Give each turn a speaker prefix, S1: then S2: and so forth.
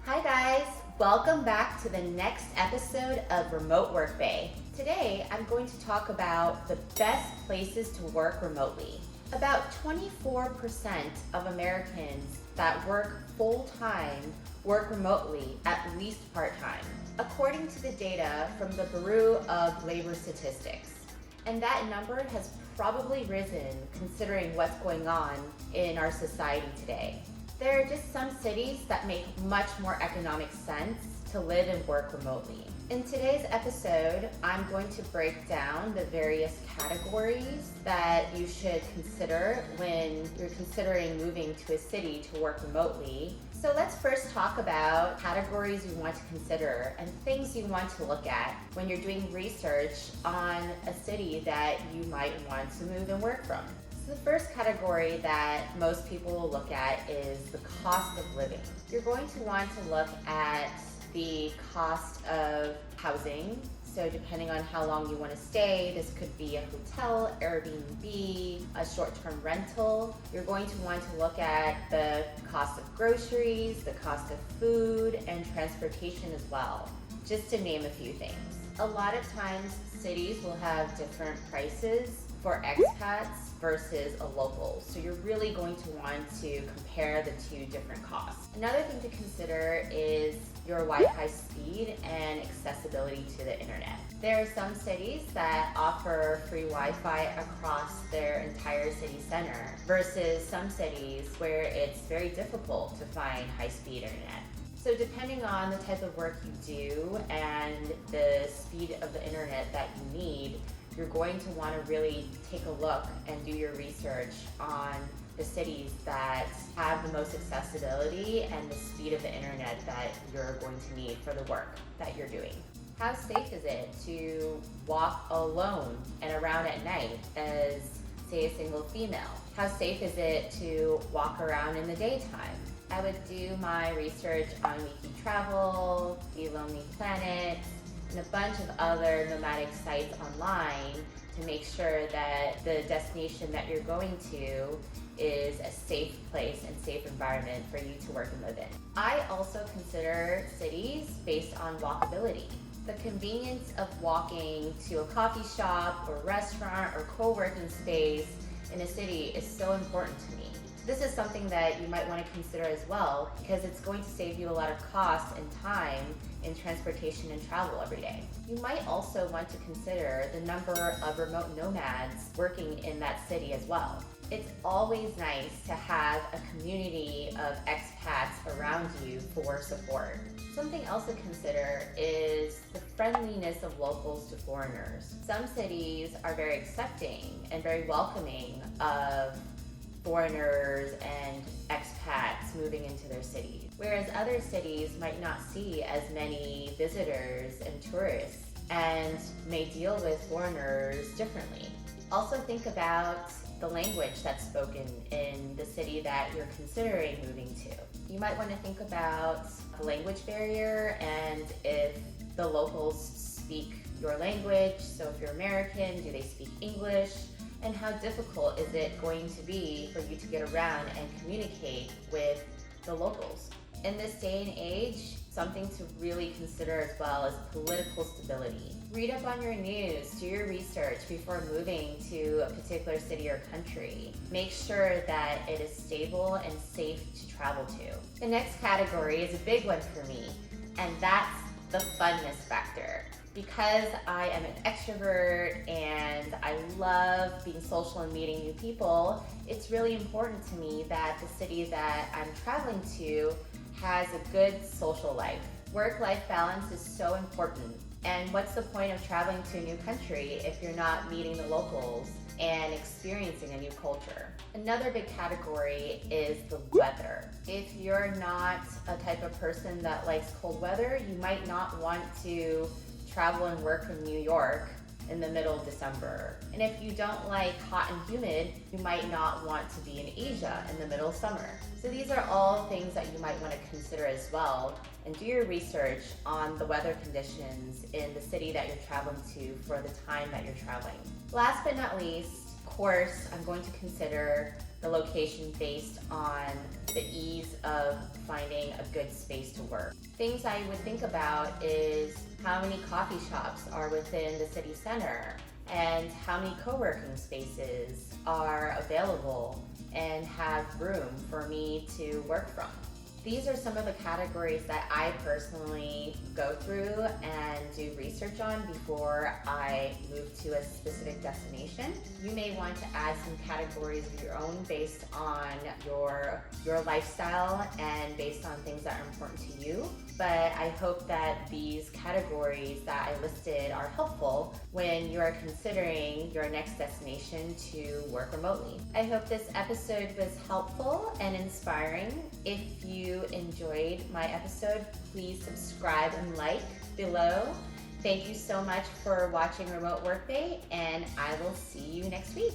S1: Hi guys, welcome back to the next episode of Remote Work Bay. Today I'm going to talk about the best places to work remotely. About 24% of Americans that work full-time work remotely, at least part-time, according to the data from the Bureau of Labor Statistics. And that number has probably risen considering what's going on in our society today. There are just some cities that make much more economic sense to live and work remotely. In today's episode, I'm going to break down the various categories that you should consider when you're considering moving to a city to work remotely. So let's first talk about categories you want to consider and things you want to look at when you're doing research on a city that you might want to move and work from. So the first category that most people will look at is the cost of living. You're going to want to look at the cost of housing. So depending on how long you want to stay, this could be a hotel, Airbnb, a short-term rental. You're going to want to look at the cost of groceries, the cost of food, and transportation as well, just to name a few things. A lot of times, cities will have different prices for expats versus a local. So you're really going to want to compare the two different costs. Another thing to consider is your Wi-Fi speed and accessibility to the internet. There are some cities that offer free Wi-Fi across their entire city center versus some cities where it's very difficult to find high-speed internet. So depending on the type of work you do and the speed of the internet that you need, you're going to want to really take a look and do your research on the cities that have the most accessibility and the speed of the internet that you're going to need for the work that you're doing. How safe is it to walk alone and around at night as, say, a single female? How safe is it to walk around in the daytime? I would do my research on Wiki Travel, The Lonely Planet, and a bunch of other nomadic sites online to make sure that the destination that you're going to is a safe place and safe environment for you to work and live in. I also consider cities based on walkability. The convenience of walking to a coffee shop or restaurant or co-working space in a city is so important to me. This is something that you might want to consider as well because it's going to save you a lot of cost and time in transportation and travel every day. You might also want to consider the number of remote nomads working in that city as well. It's always nice to have a community of expats around you for support. Something else to consider is the friendliness of locals to foreigners. Some cities are very accepting and very welcoming of foreigners and expats moving into their cities, whereas other cities might not see as many visitors and tourists and may deal with foreigners differently. Also think about the language that's spoken in the city that you're considering moving to. You might want to think about the language barrier and if the locals speak your language. So if you're American, do they speak English? And how difficult is it going to be for you to get around and communicate with the locals? In this day and age, something to really consider as well is political stability. Read up on your news, do your research before moving to a particular city or country. Make sure that it is stable and safe to travel to. The next category is a big one for me, and that's the funness factor. Because I am an extrovert and I love being social and meeting new people, it's really important to me that the city that I'm traveling to has a good social life. Work-life balance is so important. And what's the point of traveling to a new country if you're not meeting the locals and experiencing a new culture? Another big category is the weather. If you're not a type of person that likes cold weather, you might not want to travel and work from New York in the middle of December. And if you don't like hot and humid, you might not want to be in Asia in the middle of summer. So these are all things that you might want to consider as well and do your research on the weather conditions in the city that you're traveling to for the time that you're traveling. Last but not least, of course, I'm going to consider the location based on the ease of finding a good space to work. Things I would think about is how many coffee shops are within the city center, and how many co-working spaces are available and have room for me to work from. These are some of the categories that I personally go through and do research on before I move to a specific destination. You may want to add some categories of your own based on your lifestyle and based on things that are important to you. But I hope that these categories that I listed are helpful when you are considering your next destination to work remotely. I hope this episode was helpful and inspiring. If you enjoyed my episode, please subscribe and like below. Thank you so much for watching Remote Workday, and I will see you next week.